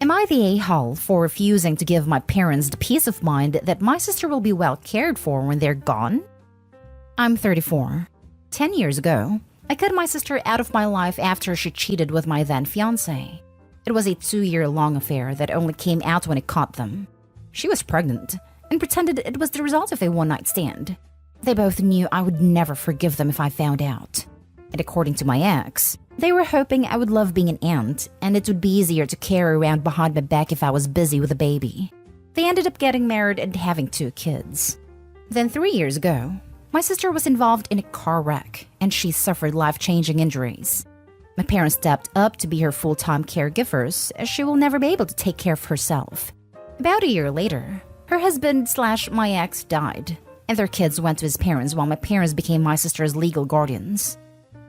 Am I the a-hole for refusing to give my parents the peace of mind that my sister will be well cared for when they're gone? I'm 34. 10 years ago, I cut my sister out of my life after she cheated with my then fiancé. It was a 2-year-long affair that only came out when I caught them. She was pregnant and pretended it was the result of a one-night stand. They both knew I would never forgive them if I found out. And according to my ex, they were hoping I would love being an aunt and it would be easier to carry around behind my back if I was busy with a baby. They ended up getting married and having 2 kids. Then 3 years ago, my sister was involved in a car wreck and she suffered life-changing injuries. My parents stepped up to be her full-time caregivers as she will never be able to take care of herself. About a year later, her husband/my ex died, and their kids went to his parents while my parents became my sister's legal guardians.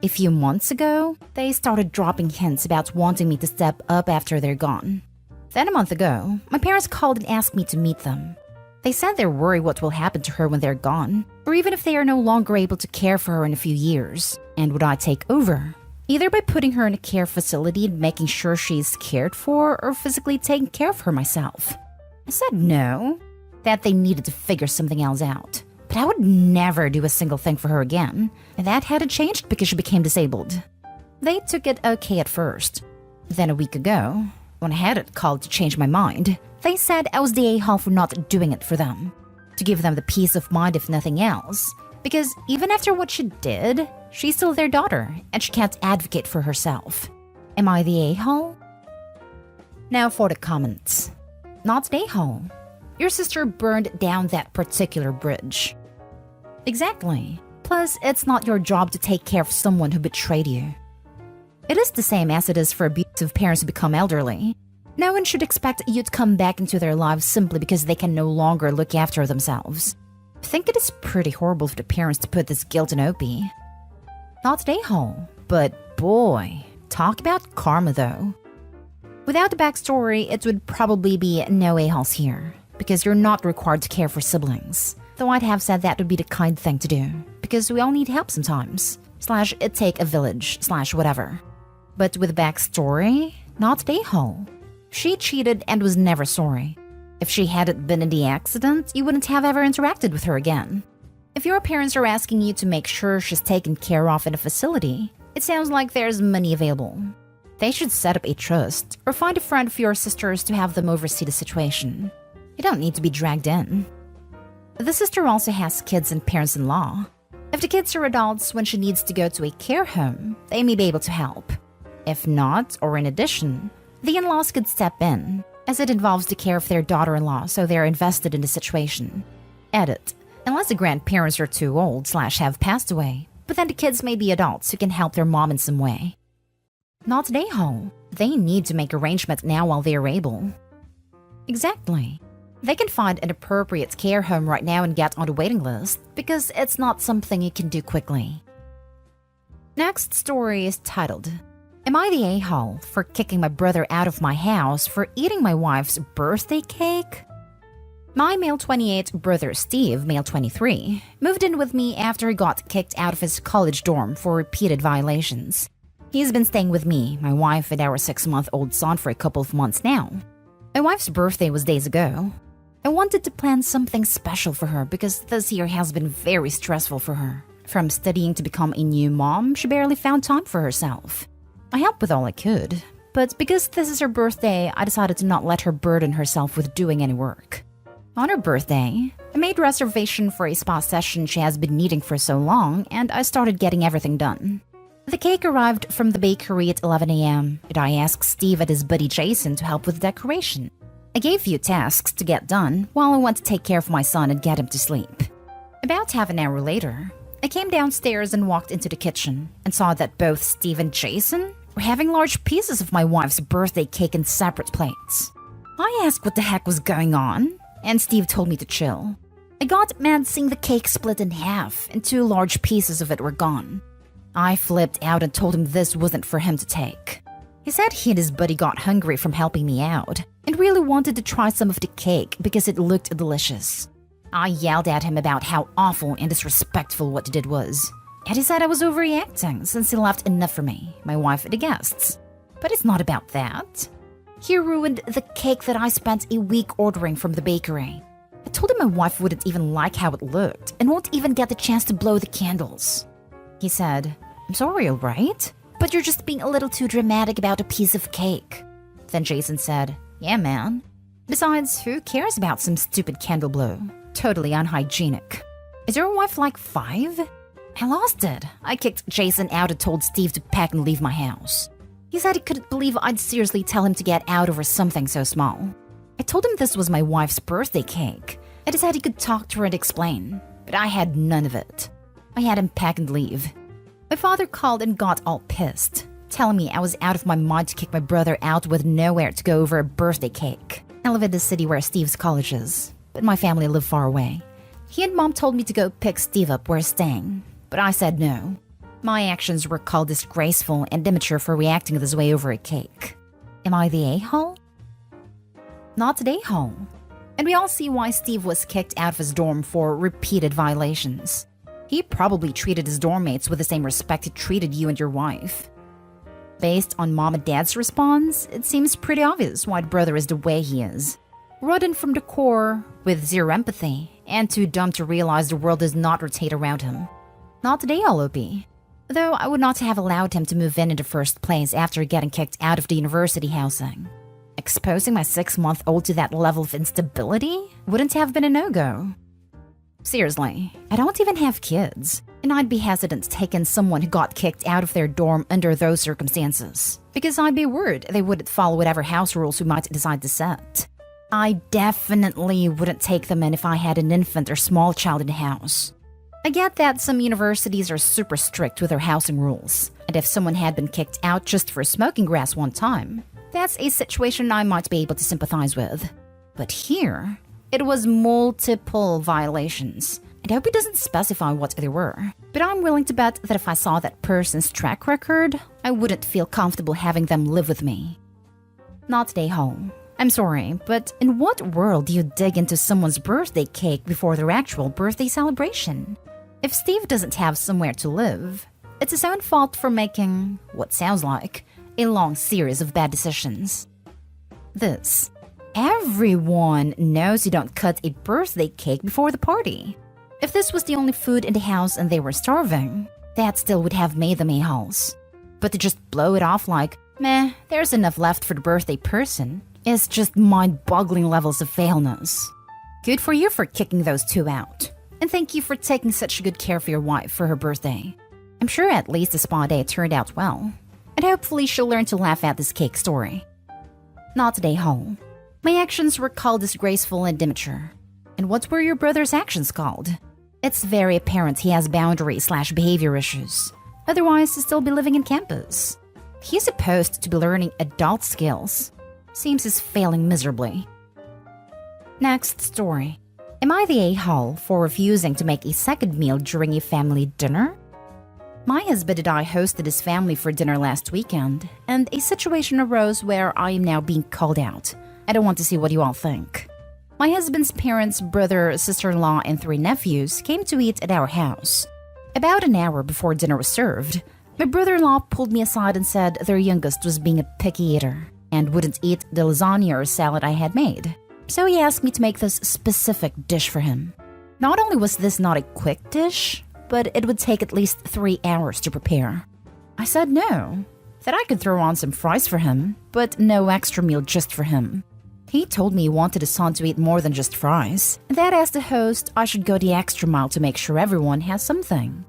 A few months ago, they started dropping hints about wanting me to step up after they're gone. Then a month ago, my parents called and asked me to meet them. They said they're worried what will happen to her when they're gone, or even if they are no longer able to care for her in a few years, and would I take over? Either by putting her in a care facility and making sure she's cared for, or physically taking care of her myself. I said no, that they needed to figure something else out. But I would never do a single thing for her again, and that hadn't changed because she became disabled. They took it okay at first. Then a week ago, when I had it called to change my mind, they said I was the a-hole for not doing it for them. To give them the peace of mind if nothing else. Because even after what she did, she's still their daughter, and she can't advocate for herself. Am I the a-hole? Now for the comments. Not an a-hole. Your sister burned down that particular bridge. Exactly. Plus, it's not your job to take care of someone who betrayed you. It is the same as it is for abusive parents who become elderly. No one should expect you to come back into their lives simply because they can no longer look after themselves. I think it is pretty horrible for the parents to put this guilt on Opie. Not an a-hole, but boy, talk about karma though. Without the backstory, it would probably be no a-holes here, because you're not required to care for siblings. Though I'd have said that would be the kind thing to do, because we all need help sometimes. / it take a village / whatever. But with backstory, not an a-hole. She cheated and was never sorry. If she hadn't been in the accident, you wouldn't have ever interacted with her again. If your parents are asking you to make sure she's taken care of in a facility, it sounds like there's money available. They should set up a trust or find a friend of your sister's to have them oversee the situation. You don't need to be dragged in. The sister also has kids and parents-in-law. If the kids are adults when she needs to go to a care home, they may be able to help. If not, or in addition, the in-laws could step in, as it involves the care of their daughter-in-law, so they're invested in the situation. Edit. Unless the grandparents are too old / have passed away, but then the kids may be adults who can help their mom in some way. Not an a-hole. They need to make arrangements now while they are able. Exactly. They can find an appropriate care home right now and get on the waiting list, because it's not something you can do quickly. Next story is titled, Am I the a-hole for kicking my brother out of my house for eating my wife's birthday cake? My male 28 brother Steve, male 23, moved in with me after he got kicked out of his college dorm for repeated violations. He's been staying with me, my wife, and our 6-month-old son for a couple of months now. My wife's birthday was days ago. I wanted to plan something special for her because this year has been very stressful for her. From studying to become a new mom, she barely found time for herself. I helped with all I could, but because this is her birthday, I decided to not let her burden herself with doing any work. On her birthday, I made reservation for a spa session she has been needing for so long, and I started getting everything done. The cake arrived from the bakery at 11 a.m., and I asked Steve and his buddy Jason to help with the decoration. I gave few tasks to get done while I went to take care of my son and get him to sleep. About half an hour later, I came downstairs and walked into the kitchen and saw that both Steve and Jason were having large pieces of my wife's birthday cake in separate plates. I asked what the heck was going on, and Steve told me to chill. I got mad seeing the cake split in half and 2 large pieces of it were gone. I flipped out and told him this wasn't for him to take. He said he and his buddy got hungry from helping me out and really wanted to try some of the cake because it looked delicious. I yelled at him about how awful and disrespectful what he did was. And he said I was overreacting since he left enough for me, my wife, and the guests. But it's not about that. He ruined the cake that I spent a week ordering from the bakery. I told him my wife wouldn't even like how it looked and won't even get the chance to blow the candles. He said, "I'm sorry, alright? But you're just being a little too dramatic about a piece of cake." Then Jason said, "Yeah, man. Besides, who cares about some stupid candle blow? Totally unhygienic. Is your wife like 5? I lost it. I kicked Jason out and told Steve to pack and leave my house. He said he couldn't believe I'd seriously tell him to get out over something so small. I told him this was my wife's birthday cake. I just said he could talk to her and explain, but I had none of it. I had him pack and leave. My father called and got all pissed, telling me I was out of my mind to kick my brother out with nowhere to go over a birthday cake. I live in the city where Steve's college is, but my family live far away. He and Mom told me to go pick Steve up where he's staying, but I said no. My actions were called disgraceful and immature for reacting this way over a cake. Am I the a-hole? Not the a-hole. And we all see why Steve was kicked out of his dorm for repeated violations. He probably treated his dorm mates with the same respect he treated you and your wife. Based on Mom and Dad's response, it seems pretty obvious why the brother is the way he is. Rotten from the core, with zero empathy, and too dumb to realize the world does not rotate around him. Not today, OP. Though I would not have allowed him to move in the first place after getting kicked out of the university housing. Exposing my 6-month-old to that level of instability wouldn't have been a no-go. Seriously, I don't even have kids, and I'd be hesitant to take in someone who got kicked out of their dorm under those circumstances, because I'd be worried they wouldn't follow whatever house rules we might decide to set. I definitely wouldn't take them in if I had an infant or small child in the house. I get that some universities are super strict with their housing rules, and if someone had been kicked out just for smoking grass one time, that's a situation I might be able to sympathize with. But here, it was multiple violations, and I hope it doesn't specify what they were. But I'm willing to bet that if I saw that person's track record, I wouldn't feel comfortable having them live with me. Not today, home. I'm sorry, but in what world do you dig into someone's birthday cake before their actual birthday celebration? If Steve doesn't have somewhere to live, it's his own fault for making, what sounds like, a long series of bad decisions. Everyone knows you don't cut a birthday cake before the party. If this was the only food in the house and they were starving, that still would have made them a-holes. But to just blow it off like, meh, there's enough left for the birthday person, is just mind-boggling levels of failness. Good for you for kicking those two out. And thank you for taking such good care of your wife for her birthday. I'm sure at least the spa day turned out well. And hopefully she'll learn to laugh at this cake story. Not today, home. My actions were called disgraceful and immature. And what were your brother's actions called? It's very apparent he has boundary/behavior issues. Otherwise, he'd still be living in campus. He's supposed to be learning adult skills. Seems he's failing miserably. Next story. Am I the a-hole for refusing to make a second meal during a family dinner? My husband and I hosted his family for dinner last weekend, and a situation arose where I am now being called out. I don't want to see what you all think. My husband's parents, brother, sister-in-law, and 3 nephews came to eat at our house. About an hour before dinner was served, my brother-in-law pulled me aside and said their youngest was being a picky eater and wouldn't eat the lasagna or salad I had made. So he asked me to make this specific dish for him. Not only was this not a quick dish, but it would take at least 3 hours to prepare. I said no, that I could throw on some fries for him, but no extra meal just for him. He told me he wanted his son to eat more than just fries, and that as the host, I should go the extra mile to make sure everyone has something.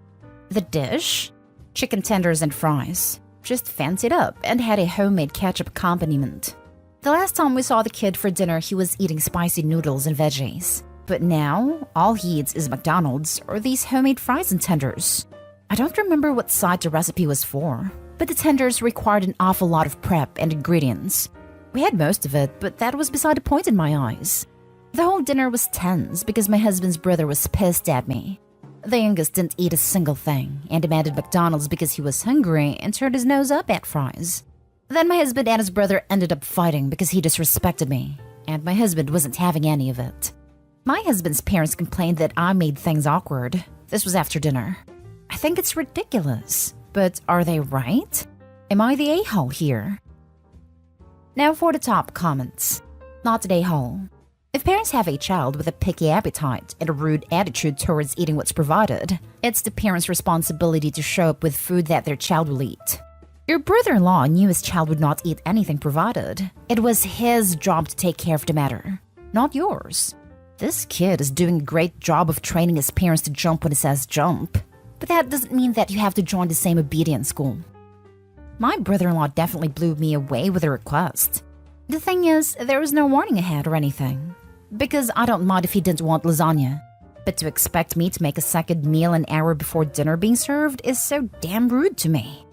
The dish? Chicken tenders and fries. Just fancied up and had a homemade ketchup accompaniment. The last time we saw the kid for dinner, he was eating spicy noodles and veggies. But now, all he eats is McDonald's or these homemade fries and tenders. I don't remember what side the recipe was for, but the tenders required an awful lot of prep and ingredients. We had most of it, but that was beside the point in my eyes. The whole dinner was tense because my husband's brother was pissed at me. The youngest didn't eat a single thing and demanded McDonald's because he was hungry and turned his nose up at fries. Then my husband and his brother ended up fighting because he disrespected me, and my husband wasn't having any of it. My husband's parents complained that I made things awkward. This was after dinner. I think it's ridiculous, but are they right? Am I the a-hole here? Now for the top comments. Not today haul. If parents have a child with a picky appetite and a rude attitude towards eating what's provided, it's the parent's responsibility to show up with food that their child will eat. Your brother-in-law knew his child would not eat anything provided. It was his job to take care of the matter, not yours. This kid is doing a great job of training his parents to jump when he says jump. But that doesn't mean that you have to join the same obedience school. My brother-in-law definitely blew me away with a request. The thing is, there was no warning ahead or anything. Because I don't mind if he didn't want lasagna. But to expect me to make a second meal an hour before dinner being served is so damn rude to me.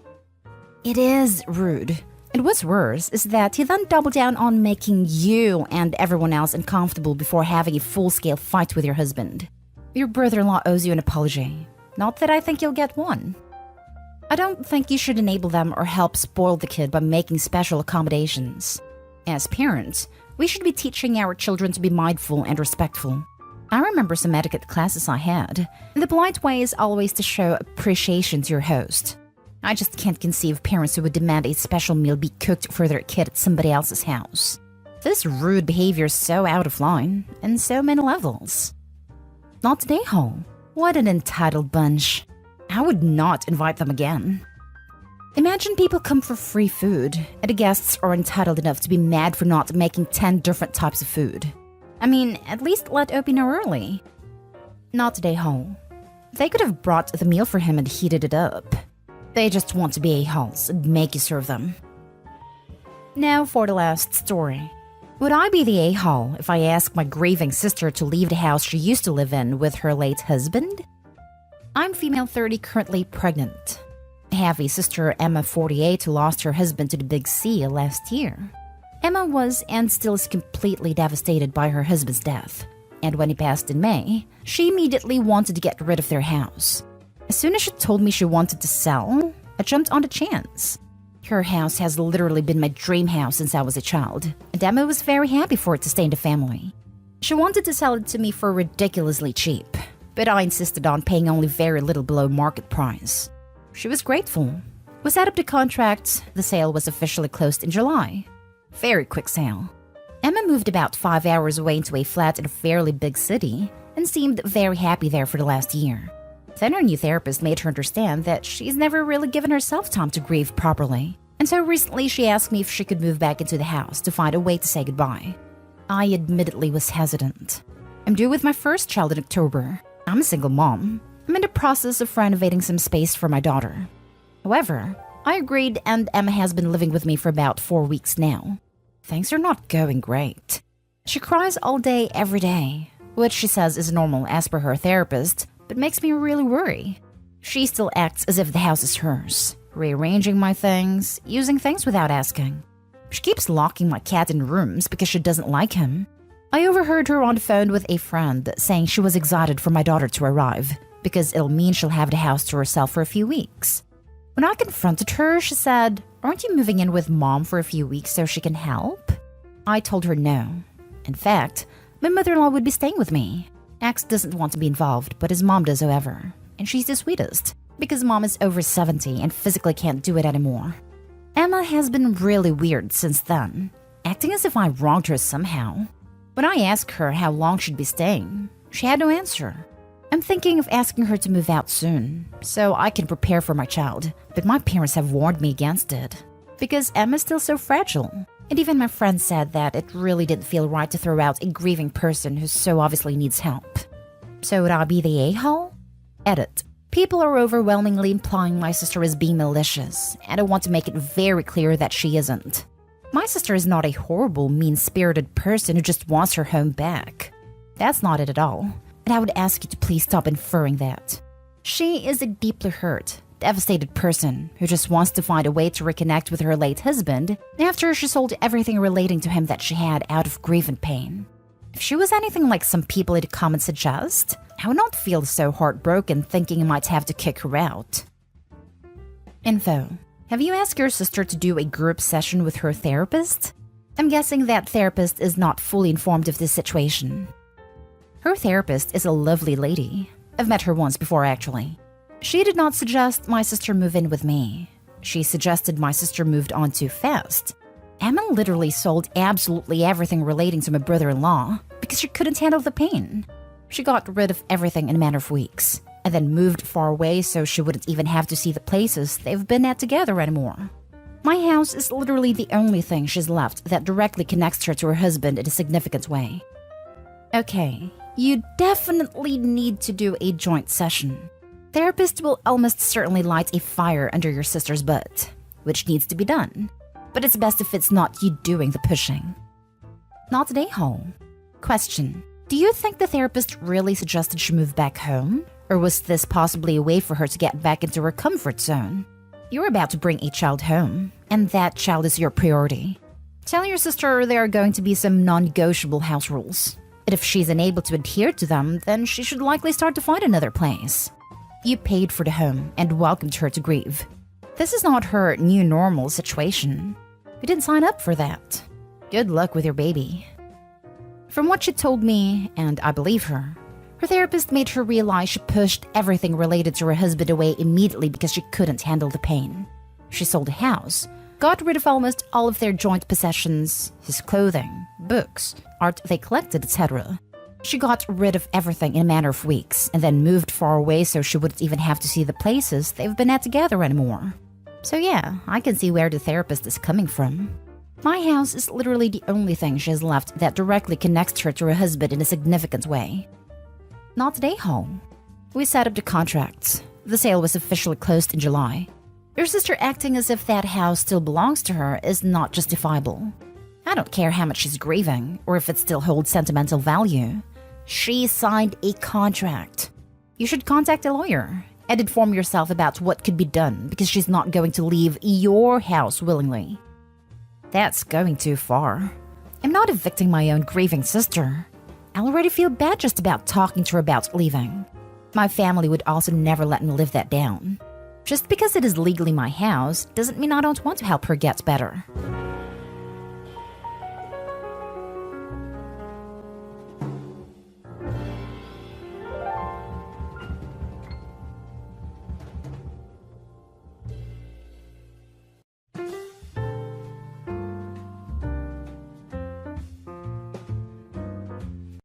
It is rude. And what's worse is that he then doubled down on making you and everyone else uncomfortable before having a full-scale fight with your husband. Your brother-in-law owes you an apology. Not that I think you'll get one. I don't think you should enable them or help spoil the kid by making special accommodations. As parents, we should be teaching our children to be mindful and respectful. I remember some etiquette classes I had. The polite way is always to show appreciation to your host. I just can't conceive parents who would demand a special meal be cooked for their kid at somebody else's house. This rude behavior is so out of line, in so many levels. Not today, home. What an entitled bunch. I would not invite them again. Imagine people come for free food, and the guests are entitled enough to be mad for not making 10 different types of food. I mean, at least let Opie know early. Not today, home. They could have brought the meal for him and heated it up. They just want to be a-holes and make you serve them. Now for the last story. Would I be the a-hole if I asked my grieving sister to leave the house she used to live in with her late husband? I'm female 30, currently pregnant. I have a sister, Emma, 48, who lost her husband to the big sea last year. Emma was and still is completely devastated by her husband's death. And when he passed in May, she immediately wanted to get rid of their house. As soon as she told me she wanted to sell, I jumped on the chance. Her house has literally been my dream house since I was a child, and Emma was very happy for it to stay in the family. She wanted to sell it to me for ridiculously cheap, but I insisted on paying only very little below market price. She was grateful. We set up the contract. The sale was officially closed in July. Very quick sale. Emma moved about 5 hours away into a flat in a fairly big city and seemed very happy there for the last year. Then her new therapist made her understand that she's never really given herself time to grieve properly. And so recently she asked me if she could move back into the house to find a way to say goodbye. I admittedly was hesitant. I'm due with my first child in October. I'm a single mom. I'm in the process of renovating some space for my daughter. However, I agreed, and Emma has been living with me for about 4 weeks now. Things are not going great. She cries all day, every day, which she says is normal as per her therapist, but makes me really worry. She still acts as if the house is hers, rearranging my things, using things without asking. She keeps locking my cat in rooms because she doesn't like him. I overheard her on the phone with a friend saying she was excited for my daughter to arrive because it'll mean she'll have the house to herself for a few weeks. When I confronted her, she said, "Aren't you moving in with mom for a few weeks so she can help?" I told her no. In fact, my mother-in-law would be staying with me. Max doesn't want to be involved, but his mom does, however. And she's the sweetest, because mom is over 70 and physically can't do it anymore. Emma has been really weird since then, acting as if I wronged her somehow. When I asked her how long she'd be staying, she had no answer. I'm thinking of asking her to move out soon, so I can prepare for my child, but my parents have warned me against it, because Emma's still so fragile. And even my friend said that it really didn't feel right to throw out a grieving person who so obviously needs help. So would I be the a-hole? Edit. People are overwhelmingly implying my sister is being malicious, and I want to make it very clear that she isn't. My sister is not a horrible, mean-spirited person who just wants her home back. That's not it at all, and I would ask you to please stop inferring that. She is a deeply hurt, devastated person who just wants to find a way to reconnect with her late husband after she sold everything relating to him that she had out of grief and pain. If she was anything like some people in the comments suggest, I would not feel so heartbroken thinking I might have to kick her out. Info. Have you asked your sister to do a group session with her therapist? I'm guessing that therapist is not fully informed of this situation. Her therapist is a lovely lady. I've met her once before, actually. She did not suggest my sister move in with me. She suggested my sister moved on too fast. Emma literally sold absolutely everything relating to my brother-in-law because she couldn't handle the pain. She got rid of everything in a matter of weeks, and then moved far away so she wouldn't even have to see the places they've been at together anymore. My house is literally the only thing she's left that directly connects her to her husband in a significant way. Okay, you definitely need to do a joint session. Therapist will almost certainly light a fire under your sister's butt, which needs to be done. But it's best if it's not you doing the pushing. Not today, home. Question. Do you think the therapist really suggested she move back home? Or was this possibly a way for her to get back into her comfort zone? You're about to bring a child home, and that child is your priority. Tell your sister there are going to be some non-negotiable house rules. And if she's unable to adhere to them, then she should likely start to find another place. You paid for the home and welcomed her to grieve. This is not her new normal situation. You didn't sign up for that. Good luck with your baby. From what she told me, and I believe her therapist made her realize she pushed everything related to her husband away immediately because she couldn't handle the pain. She sold a house, got rid of almost all of their joint possessions, his clothing, books, art they collected, etc. She got rid of everything in a matter of weeks and then moved far away so she wouldn't even have to see the places they've been at together anymore. So yeah, I can see where the therapist is coming from. My house is literally the only thing she has left that directly connects her to her husband in a significant way. Not today, home. We set up the contracts. The sale was officially closed in July. Your sister acting as if that house still belongs to her is not justifiable. I don't care how much she's grieving or if it still holds sentimental value. She signed a contract. You should contact a lawyer and inform yourself about what could be done because she's not going to leave your house willingly. That's going too far. I'm not evicting my own grieving sister. I already feel bad just about talking to her about leaving. My family would also never let me live that down. Just because it is legally my house doesn't mean I don't want to help her get better.